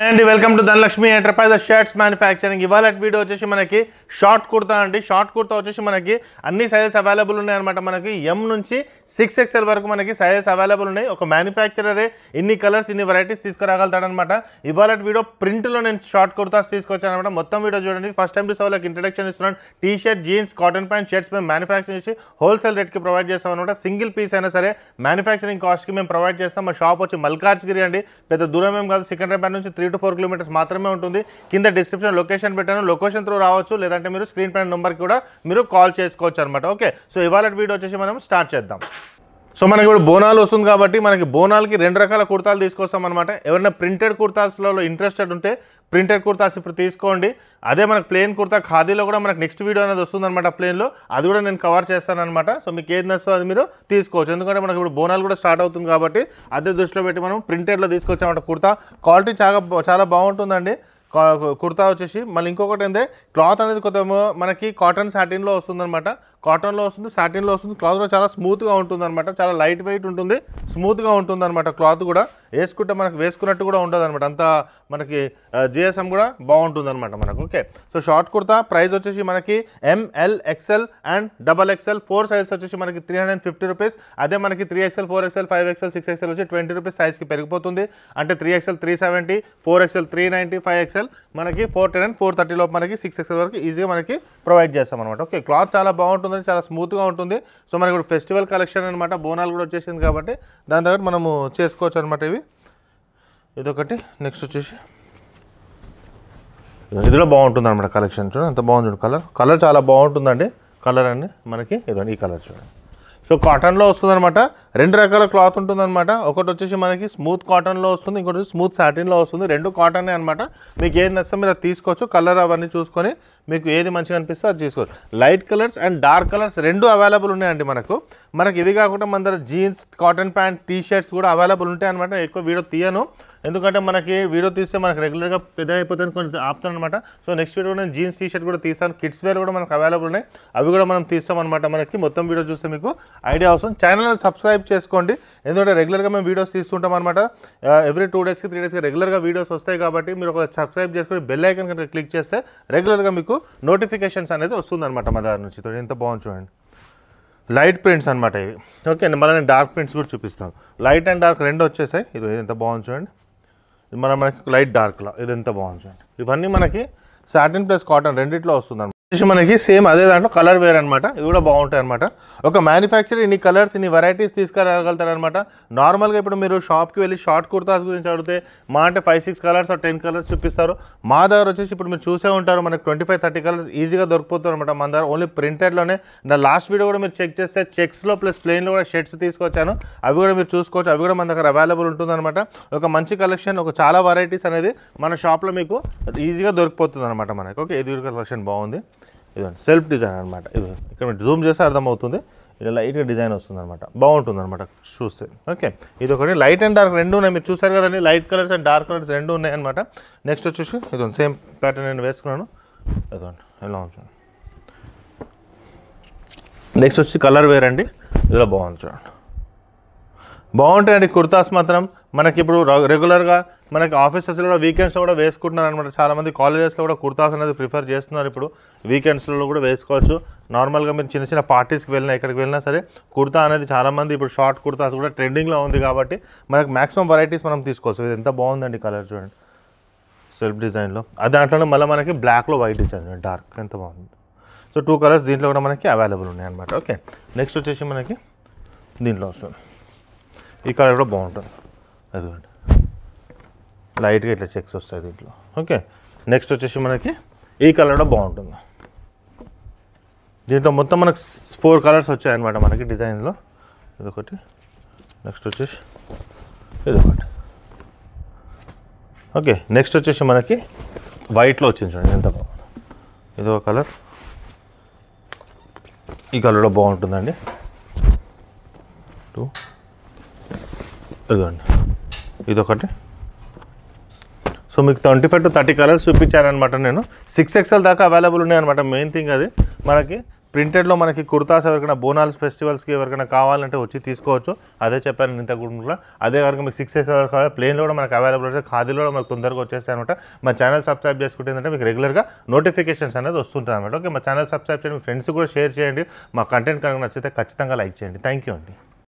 అండి welcome to Dhanalakshmi enterprises shirts manufacturing. ఇవాళ video వచ్చేసి మనకి షార్ట్ కుర్తా అండి. షార్ట్ కుర్తా వచ్చేసి మనకి అన్ని సైజెస్ అవైలబుల్ ఉన్నాయి అనమాట. మనకి ఎం నుంచి 6XL వరకు మనకి సైజెస్ అవైలబుల్ ఉన్నాయి. ఒక మ్యానుఫ్యాక్చరరే ఇన్ని కలర్స్ ఇన్ని వెరైటీస్ తీసుకురాగలుగుతాడనమాట. ఇవాళ వీడియో ప్రింట్లో నేను షార్ట్ కుర్తాస్ తీసుకొచ్చాను అనమాట. మొత్తం వీడియో చూడండి. ఫస్ట్ టైం చూసే వాళ్ళకి ఇంట్రడక్షన్ ఇస్తున్నాను. T shirt, jeans, cotton pant, shirts మేము మ్యానుఫ్యాక్చరింగ్ చేసి హోల్సేల్ రేట్కి ప్రొవైడ్ చేస్తాం అనమాట. సింగిల్ పీస్ అయినా సరే మ్యానుఫ్యాక్చరింగ్ కాస్ట్కి మేము ప్రొవైడ్ చేస్తాం. మా షాప్ వచ్చి మల్కాజ్గిరి అండి. పెద్ద దూరం ఏం కాదు. సికింద్రాబాద్ నుంచి 3 to 4 కిలోమీటర్స్ మాత్రమే ఉంటుంది. కింద డిస్క్రిప్షన్ లొకేషన్ పెట్టాను. లొకేషన్ త్రూ రావచ్చు, లేదంటే మీరు స్క్రీన్ పైన నెంబర్కి కూడా మీరు కాల్ చేసుకోవచ్చు అనమాట. ఓకే, సో ఇవాళ వీడియో వచ్చేసి మనం స్టార్ట్ చేద్దాం. సో మనకి ఇప్పుడు బోనాలు వస్తుంది కాబట్టి మనకి బోనాలకి 2 రకాల కుర్తాలు తీసుకొస్తాం అనమాట. ఎవరైనా ప్రింటెడ్ కుర్తాస్లో ఇంట్రెస్టెడ్ ఉంటే ప్రింటెడ్ కుర్తాస్ ఇప్పుడు తీసుకోండి. అదే మనకు ప్లెయిన్ కుర్తా ఖాదీలో కూడా మనకు నెక్స్ట్ వీడియో అనేది వస్తుంది అనమాట. ప్లెయిన్లో అది కూడా నేను కవర్ చేస్తాను అనమాట. సో మీకు ఏది నచ్చో అది మీరు తీసుకోవచ్చు. ఎందుకంటే మనకి ఇప్పుడు బోనాలు కూడా స్టార్ట్ అవుతుంది కాబట్టి అదే దృష్టిలో పెట్టి మనం ప్రింటెడ్లో తీసుకొచ్చామన్నమాట. కుర్తా క్వాలిటీ చాలా బాగుంటుందండి. కుర్తా వచ్చేసి మళ్ళీ ఇంకొకటి ఏంటంటే క్లాత్ అనేది కొంత మనకి కాటన్ సాటిన్లో వస్తుందన్నమాట. కాటన్లో వస్తుంది, సాటిన్లో వస్తుంది. క్లాత్ కూడా చాలా స్మూత్గా ఉంటుంది అనమాట. చాలా లైట్ వెయిట్ ఉంటుంది, స్మూత్గా ఉంటుంది అనమాట. క్లాత్ కూడా వేసుకుంటే మనకు వేసుకున్నట్టు కూడా ఉండదు అనమాట. అంతా మనకి జిఎస్ఎం కూడా బాగుంటుంది అనమాట మనకు. Okay, so short kurta price వచ్చేసి మనకి ML, XL and XXL 4 sizes వచ్చేసి మనకి 350 రూపీస్. అదే మనకి 3XL, 4XL, 5XL, 6XL వచ్చి 20 రూపీస్ సైజ్కి పెరిగిపోతుంది. అంటే 3XL 370, 4XL 390, 5XL మనకి 410 and 430 లోపు మనకి 6XL వరకు ఈజీగా మనకి ప్రొవైడ్ చేస్తాం అనమాట. ఓకే, క్లాత్ చాలా బాగుంటుంది, చాలా స్మూత్గా ఉంటుంది. సో మనకి ఇప్పుడు ఫెస్టివల్ కలెక్షన్ అనమాట. బోనాలు కూడా వచ్చేసింది కాబట్టి దాని దగ్గర మనము చేసుకోవచ్చు అనమాట. ఇదొకటి. నెక్స్ట్ వచ్చేసి ఇదిలో బాగుంటుంది అనమాట కలెక్షన్. చూడండి ఎంత బాగుంది. కలర్ చాలా బాగుంటుందండి. కలర్ అండి మనకి ఇదండి ఈ కలర్ చూడండి. సో కాటన్లో వస్తుందన్నమాట. 2 రకాల క్లాత్ ఉంటుందన్నమాట. ఒకటి వచ్చేసి మనకి స్మూత్ కాటన్లో వస్తుంది, ఇంకోటి వచ్చి స్మూత్ సాటిన్లో వస్తుంది. 2 కాటనే అనమాట. మీకు ఏది నచ్చితే మీరు అది తీసుకోవచ్చు. కలర్ అవన్నీ చూసుకొని మీకు ఏది మంచిగా అనిపిస్తే అది తీసుకోవచ్చు. Light colours and dark colours 2 available ఉన్నాయండి మనకు. ఇవి కాకుండా మన దగ్గర jeans, cotton pant, T shirts కూడా అవైలబుల్ ఉంటాయి అనమాట. ఎక్కువ వీడియో తీయను, ఎందుకంటే మనకి వీడియో తీస్తే మనకు రెగ్యులర్గా పెద్ద అయిపోతుంది, కొంచెం ఆపుతాను అనమాట. సో నెక్స్ట్ వీడియో నేను జీన్స్, టీ షర్ట్ కూడా తీస్తాను. కిడ్స్ వేర్ కూడా మనకు అవైలబుల్ ఉన్నాయి, అవి కూడా మనం తీస్తాం అనమాట. మనకి మొత్తం వీడియో చూస్తే మీకు ఐడియా వస్తుంది. ఛానల్ని సబ్స్క్రైబ్ చేసుకోండి, ఎందుకంటే రెగ్యులర్గా మేము వీడియోస్ తీస్తుంటాం అనమాట. ఎవ్రీ 2 days, 3 days రెగ్యులర్గా వీడియోస్ వస్తాయి కాబట్టి మీరు ఒక సబ్స్క్రైబ్ చేసుకొని బెల్ ఐకాన్ కనుక క్లిక్ చేస్తే రెగ్యులర్గా మీకు నోటిఫికేషన్స్ అనేది వస్తుందన్నమాట మా దగ్గర నుంచి. ఎంత బాగుంది చూడండి. లైట్ ప్రింట్స్ అనమాట ఇవి. ఓకే, మళ్ళీ నేను డార్క్ ప్రింట్స్ కూడా చూపిస్తాను. లైట్ అండ్ డార్క్ 2 వచ్చేసాయి. ఇది ఎంత బాగుంది చూడండి. మనకి లైట్ డార్క్లో ఇది ఎంత బాగుంది చూడండి. ఇవన్నీ మనకి సాటిన్ ప్లస్ కాటన్ రెండిట్లో వస్తుంది అనమాట. మనకి సేమ్ అదే దాంట్లో కలర్ వేర్ అనమాట. ఇవి కూడా బాగుంటాయి అనమాట. ఒక మ్యానుఫ్యాక్చర్ ఇన్ని కలర్స్ ఇన్ని వెరైటీస్ తీసుకురాగలుగుతారనమాట. నార్మల్గా ఇప్పుడు మీరు షాప్కి వెళ్ళి షార్ట్ కుర్తాస్ గురించి అడిగితే మా అంటే 5-6 కలర్స్ or 10 కలర్స్ చూపిస్తారు. మా దగ్గర వచ్చేసి ఇప్పుడు మీరు చూసే ఉంటారు, మనకి 25-30 కలర్స్ ఈజీగా దొరికిపోతారు అనమాట. మన దగ్గర ఓన్లీ ప్రింటెడ్లోనే. నా లాస్ట్ వీడియో కూడా మీరు చెక్ చేస్తే చెక్స్లో ప్లస్ ప్లెయిన్లో కూడా షర్ట్స్ తీసుకొచ్చాను. అవి కూడా మీరు చూసుకోవచ్చు. అవి కూడా మన దగ్గర అవైలబుల్ ఉంటుందన్నమాట. ఒక మంచి కలెక్షన్, ఒక చాలా వెరైటీస్ అనేది మన షాప్లో మీకు ఈజీగా దొరికిపోతుంది అనమాట మనకి. ఓకే, ఇది కలెక్షన్ బాగుంది. ఇదండి సెల్ఫ్ డిజైన్ అనమాట. ఇది ఇక్కడ మీరు జూమ్ చేస్తే అర్థమవుతుంది. ఇలా లైట్గా డిజైన్ వస్తుంది అనమాట. బాగుంటుంది అనమాట చూస్తే. ఓకే, ఇది ఒకటి. లైట్ అండ్ డార్క్ 2 ఉన్నాయి, మీరు చూసారు కదండి. Light colours and dark colours 2 ఉన్నాయి అనమాట. నెక్స్ట్ వచ్చేసి ఇదండి సేమ్ ప్యాటర్న్ నేను వేసుకున్నాను. ఇదండి ఎలా ఉంటుంది. నెక్స్ట్ వచ్చి కలర్ వేర్ అండి. ఇలా బాగుంది చూడండి. బాగుంటాయండి కుర్తాస్ మాత్రం. మనకి ఇప్పుడు రెగ్యులర్గా మనకి ఆఫీసెస్లో కూడా వీకెండ్స్లో కూడా వేసుకుంటున్నారు అనమాట. చాలామంది కాలేజెస్లో కూడా కుర్తాస్ అనేది ప్రిఫర్ చేస్తున్నారు. ఇప్పుడు వీకెండ్స్లో కూడా వేసుకోవచ్చు. నార్మల్గా మీరు చిన్న చిన్న పార్టీస్కి వెళ్ళినా ఎక్కడికి వెళ్ళినా సరే కుర్తా అనేది చాలామంది ఇప్పుడు షార్ట్ కుర్తాస్ కూడా ట్రెండింగ్లో ఉంది కాబట్టి మనకి మ్యాక్సిమం వెరైటీస్ మనం తీసుకోవచ్చు. ఇది ఎంత బాగుందండి కలర్ చూడండి, సెల్ఫ్ డిజైన్లో. అది దాంట్లోనే మళ్ళీ మనకి బ్లాక్లో వైట్ డిజైన్ డార్క్ ఎంత బాగుంది. సో 2 కలర్స్ దీంట్లో కూడా మనకి అవైలబుల్ ఉన్నాయి అనమాట. ఓకే, నెక్స్ట్ వచ్చేసి మనకి దీంట్లో వస్తుంది. ఈ కలర్ కూడా బాగుంటుంది. అదిగోండి లైట్గా ఇట్లా చెక్స్ వస్తాయి దీంట్లో. ఓకే, నెక్స్ట్ వచ్చేసి మనకి ఈ కలర్ కూడా బాగుంటుంది. దీంట్లో మొత్తం మనకు 4 కలర్స్ వచ్చాయన్నమాట మనకి డిజైన్లో. ఇదొకటి. నెక్స్ట్ వచ్చేసి ఇదొకటి. ఓకే, నెక్స్ట్ వచ్చేసి మనకి వైట్లో వచ్చింది చూడండి ఎంత బాగుంది. ఇదొక కలర్. ఈ కలర్ కూడా బాగుంటుందండి. 2 ఇదండి ఇదొకటి. సో మీకు 25 to 30 కలర్స్ చూపించానమాట. నేను 6XL దాకా అవైలబుల్ ఉన్నాయన్నమాట. మెయిన్ థింగ్ అది మనకి ప్రింటెడ్లో మనకి కుర్తాస్ ఎవరికైనా బోనాల్స్ ఫెస్టివల్స్కి ఎవరికైనా కావాలంటే వచ్చి తీసుకోవచ్చు. అదే చెప్పాను ఇంత కూడా. అదే కనుక మీకు 6 size వరకు కావాలి ప్లేన్లో కూడా మనకు అవైలబుల్ ఉంటుంది. ఖాదీలో కూడా మనకు తొందరగా వచ్చేస్తాయి అనమాట. మా ఛానల్ సబ్స్క్రైబ్ చేసుకుంటే ఏంటంటే మీకు రెగ్యులర్గా నోటిఫికేషన్స్ అనేది వస్తుంటుంది అనమాట. ఓకే, మా ఛానల్ సబ్స్క్రైబ్ చేయండి, మీ ఫ్రెండ్స్ కూడా షేర్ చేయండి. మా కంటెంట్ కనుక నచ్చితే ఖచ్చితంగా లైక్ చేయండి. థ్యాంక్ యూ అండి.